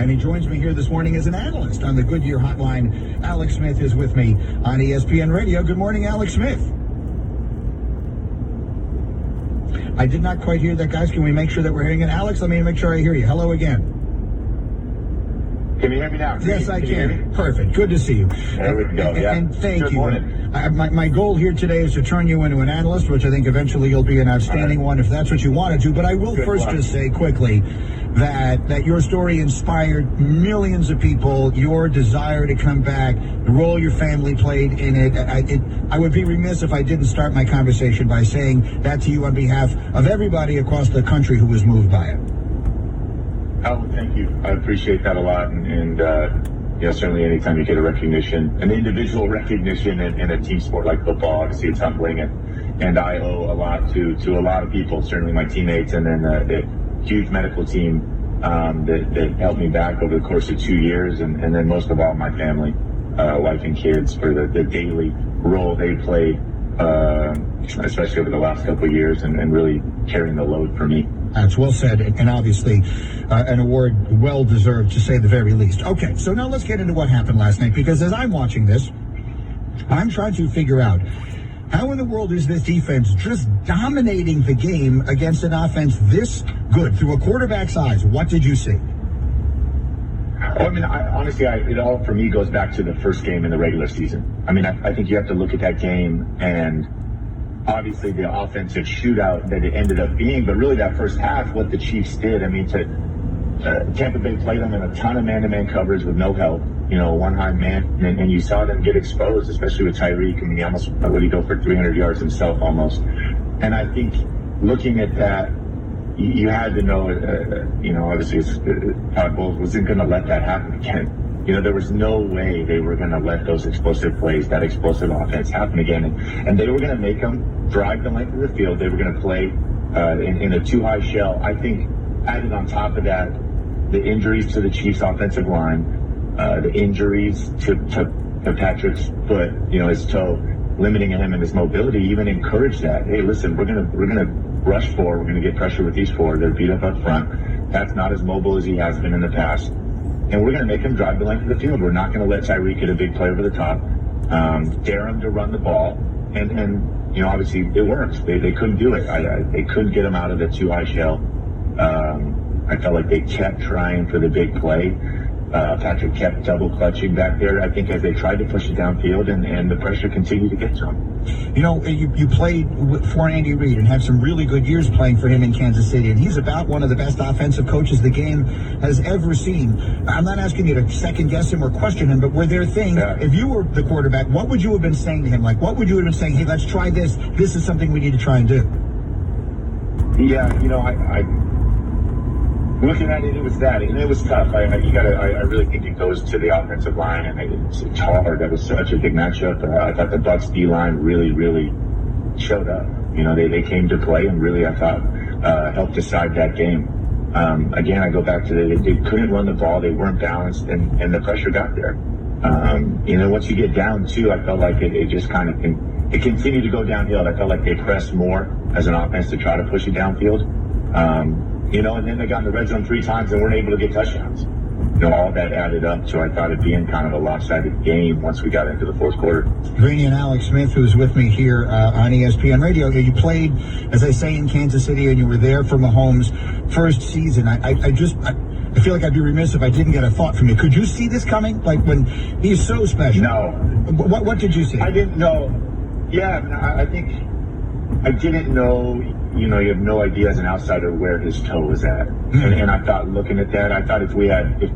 And he joins me here this morning as an analyst on the Goodyear Hotline. Alex Smith is with me on ESPN Radio. Good morning, Alex Smith. I did not quite hear that, guys. Can we make sure that we're hearing it? Alex, let me make sure I hear you. Hello again. Can you hear me now? Yes, I can. Perfect. Good to see you. There we go. Yeah. And thank Good you. morning. My goal here today is to turn you into an analyst, which I think eventually you'll be an outstanding one if that's what you want to do. But I will first just say quickly that your story inspired millions of people, your desire to come back, the role your family played in it. I would be remiss if I didn't start my conversation by saying that to you on behalf of everybody across the country who was moved by it. Oh, thank you. I appreciate that a lot. And certainly anytime you get a recognition, an individual recognition in a team sport like football, obviously it's humbling. And I owe a lot to a lot of people, certainly my teammates, and then the huge medical team that helped me back over the course of 2 years. And then most of all, my family, wife and kids, for the daily role they played, especially over the last couple of years, and really carrying the load for me. That's well said, and obviously an award well-deserved, to say the very least. Okay, so now let's get into what happened last night, because as I'm watching this, I'm trying to figure out how in the world is this defense just dominating the game against an offense this good through a quarterback's eyes? What did you see? Well, I mean, honestly, it all for me goes back to the first game in the regular season. I mean, I think you have to look at that game and obviously the offensive shootout that it ended up being, but really that first half, what the Chiefs did, I mean, Tampa Bay played them in a ton of man-to-man coverage with no help, one high man, and you saw them get exposed, especially with Tyreek. I mean, he almost, would he go for 300 yards himself almost? And I think looking at that, you had to know, obviously Todd Bowles wasn't going to let that happen again. There was no way they were going to let those explosive plays, that explosive offense happen again. And they were going to make them drive the length of the field. They were going to play in a too-high shell. I think added on top of that, the injuries to the Chiefs' offensive line, the injuries to Patrick's foot, his toe, limiting him and his mobility, even encouraged that. Hey, listen, we're gonna rush four. We're going to get pressure with these four. They're beat up front. Pat's not as mobile as he has been in the past. And we're going to make him drive the length of the field. We're not going to let Tyreek get a big play over the top, dare him to run the ball. And obviously it worked. They couldn't do it. They couldn't get him out of the too-high shell. I felt like they kept trying for the big play. Patrick kept double clutching back there, I think, as they tried to push it downfield, and the pressure continued to get to him. You played for Andy Reid and had some really good years playing for him in Kansas City, and he's about one of the best offensive coaches the game has ever seen. I'm not asking you to second-guess him or question him, but were there things, if you were the quarterback, what would you have been saying to him? Like, what would you have been saying, hey, let's try this. This is something we need to try and do. Yeah, I looking at it, it was that, and it was tough. I really think it goes to the offensive line, and it's hard. That was such a big matchup. I thought the Bucs D line really showed up. They came to play, and really, I thought, helped decide that game. Again, I go back to they couldn't run the ball. They weren't balanced, and the pressure got there. Once you get down two, I felt like it just kind of it continued to go downhill. I felt like they pressed more as an offense to try to push it downfield. And then they got in the red zone 3 times and weren't able to get touchdowns. All that added up to, I thought, it being kind of a lopsided game once we got into the fourth quarter. Greeny and Alex Smith, who's with me here on ESPN Radio. You played, as I say, in Kansas City, and you were there for Mahomes' first season. I feel like I'd be remiss if I didn't get a thought from you. Could you see this coming? Like, when he's so special? No. What did you see? I didn't know. Yeah, I think I didn't know. You have no idea as an outsider where his toe was at. And I thought, looking at that, I thought if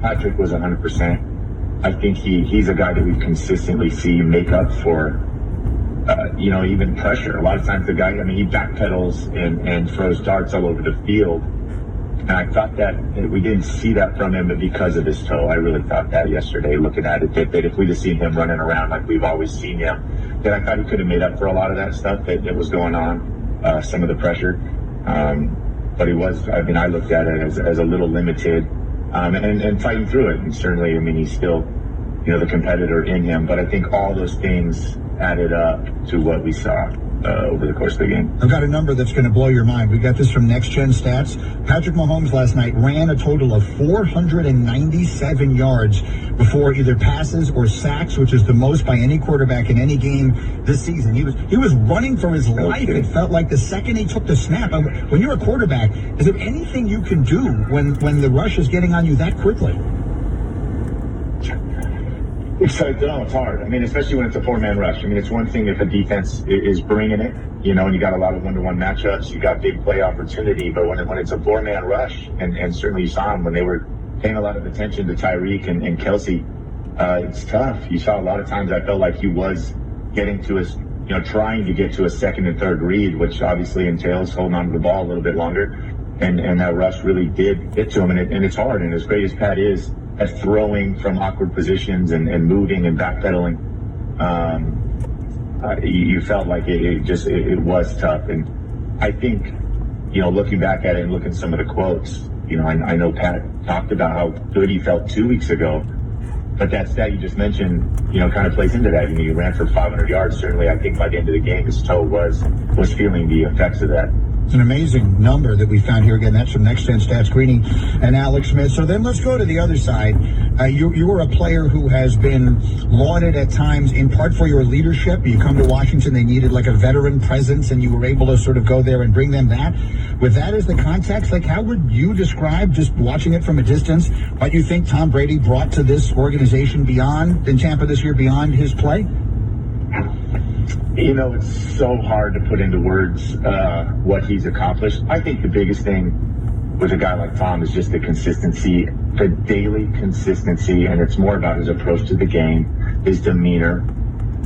Patrick was 100%, I think he's a guy that we consistently see make up for, even pressure. A lot of times the guy, he backpedals and throws darts all over the field. And I thought that we didn't see that from him because of his toe. I really thought that yesterday, looking at it, that if we'd have seen him running around like we've always seen him, that I thought he could have made up for a lot of that stuff that was going on. Some of the pressure, but he was, I looked at it as a little limited, and fighting through it. And certainly, he's still, the competitor in him, but I think all those things added up to what we saw. over the course of the game. I've got a number that's going to blow your mind. We got this from Next Gen Stats. Patrick Mahomes last night ran a total of 497 yards before either passes or sacks, which is the most by any quarterback in any game this season. He was running for his life. It felt like the second he took the snap. When you're a quarterback, is there anything you can do when the rush is getting on you that quickly? It's hard. I mean, especially when it's a four-man rush. I mean, it's one thing if a defense is bringing it, and you got a lot of one-to-one matchups, you got big play opportunity. But when it's a four-man rush, and certainly you saw them when they were paying a lot of attention to Tyreek and Kelsey, it's tough. You saw a lot of times I felt like he was getting to us, trying to get to a second and third read, which obviously entails holding on to the ball a little bit longer. And that rush really did get to him, and it's hard. And as great as Pat is at throwing from awkward positions and moving and backpedaling, you felt like it was tough. And I think, looking back at it and looking at some of the quotes, I know Pat talked about how good he felt 2 weeks ago, but that stat you just mentioned, kind of plays into that. He ran for 500 yards. Certainly, I think by the end of the game, his toe was feeling the effects of that. It's an amazing number that we found here. Again, that's from Next Gen Stats, Greeny and Alex Smith. So then let's go to the other side. You were a player who has been lauded at times in part for your leadership. You come to Washington, they needed like a veteran presence, and you were able to sort of go there and bring them that. With that as the context, how would you describe, just watching it from a distance, what you think Tom Brady brought to this organization in Tampa this year beyond his play? It's so hard to put into words what he's accomplished. I think the biggest thing with a guy like Tom is just the consistency, the daily consistency, and it's more about his approach to the game, his demeanor.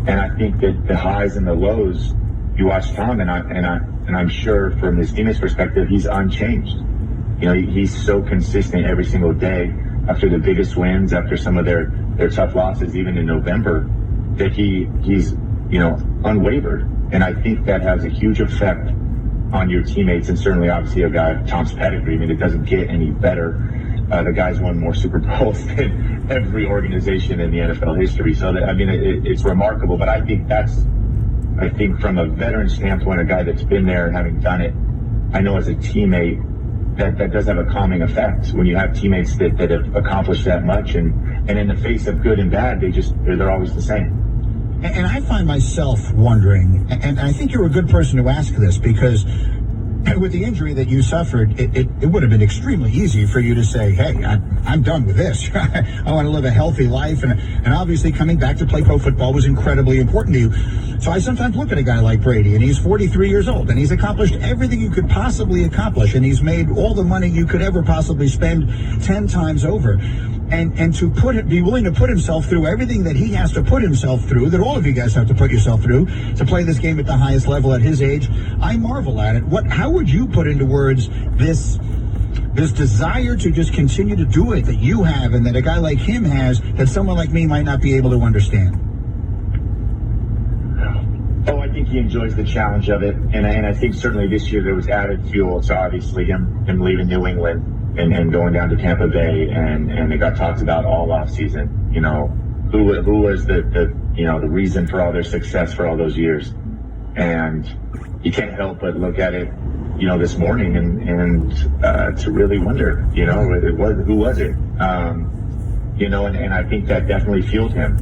And I think that the highs and the lows, you watch Tom, and I'm sure from his teammates' perspective, he's unchanged. He's so consistent every single day after the biggest wins, after some of their tough losses, even in November, that he's unwavered. And I think that has a huge effect on your teammates, and certainly obviously a guy of Tom's pedigree. I mean, it doesn't get any better. The guy's won more Super Bowls than every organization in the NFL history. So, it's remarkable. But I think from a veteran standpoint, a guy that's been there and having done it, I know as a teammate, that does have a calming effect when you have teammates that have accomplished that much. And in the face of good and bad, they're always the same. And I find myself wondering, and I think you're a good person to ask this, because with the injury that you suffered, it would have been extremely easy for you to say, hey, I'm done with this. I want to live a healthy life. And obviously coming back to play pro football was incredibly important to you. So I sometimes look at a guy like Brady, and he's 43 years old, and he's accomplished everything you could possibly accomplish, and he's made all the money you could ever possibly spend 10 times over. And to be willing to put himself through everything that he has to put himself through, that all of you guys have to put yourself through, to play this game at the highest level at his age, I marvel at it. How would you put into words this desire to just continue to do it that you have, and that a guy like him has, that someone like me might not be able to understand? Oh, I think he enjoys the challenge of it, and I think certainly this year there was added fuel to obviously him leaving New England and going down to Tampa Bay, and it got talked about all off season. Who was the reason for all their success for all those years, and you can't help but look at it, this morning and to really wonder, who was it? And I think that definitely fueled him.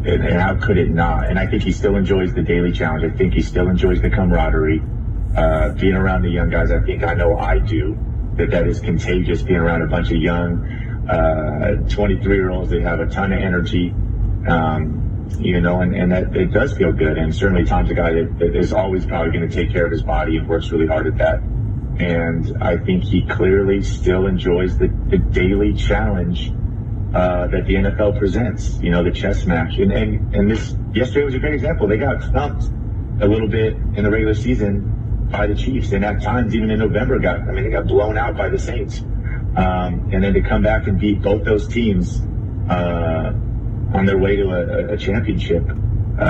And how could it not? And I think he still enjoys the daily challenge. I think he still enjoys the camaraderie, being around the young guys. I know I do. That is contagious, being around a bunch of young 23-year-olds that have a ton of energy, and that it does feel good. And certainly Tom's a guy that is always probably going to take care of his body and works really hard at that. And I think he clearly still enjoys the daily challenge that the NFL presents, the chess match. And this yesterday was a great example. They got stumped a little bit in the regular season by the Chiefs, and at times even in November they got blown out by the Saints, and then to come back and beat both those teams on their way to a championship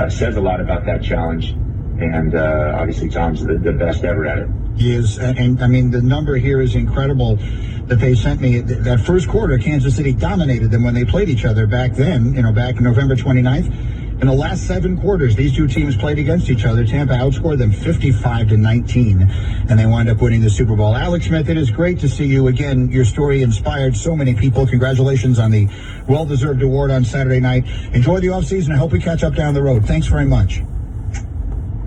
says a lot about that challenge. And obviously Tom's the best ever at it. He is, and the number here is incredible that they sent me. That first quarter, Kansas City dominated them when they played each other back then, back November 29th. In the last 7 quarters, these two teams played against each other. Tampa outscored them 55-19, and they wound up winning the Super Bowl. Alex Smith, it is great to see you again. Your story inspired so many people. Congratulations on the well-deserved award on Saturday night. Enjoy the offseason. I hope we catch up down the road. Thanks very much.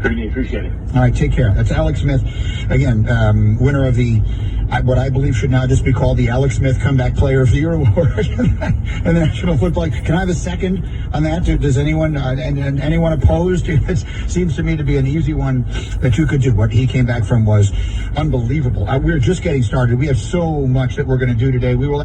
Great, appreciate it. All right, take care. That's Alex Smith, again, winner of the what I believe should now just be called the Alex Smith Comeback Player of the Year Award in the National Football League. Can I have a second on that? Does anyone and anyone opposed? It seems to me to be an easy one that you could do. What he came back from was unbelievable. We're just getting started. We have so much that we're going to do today. We will.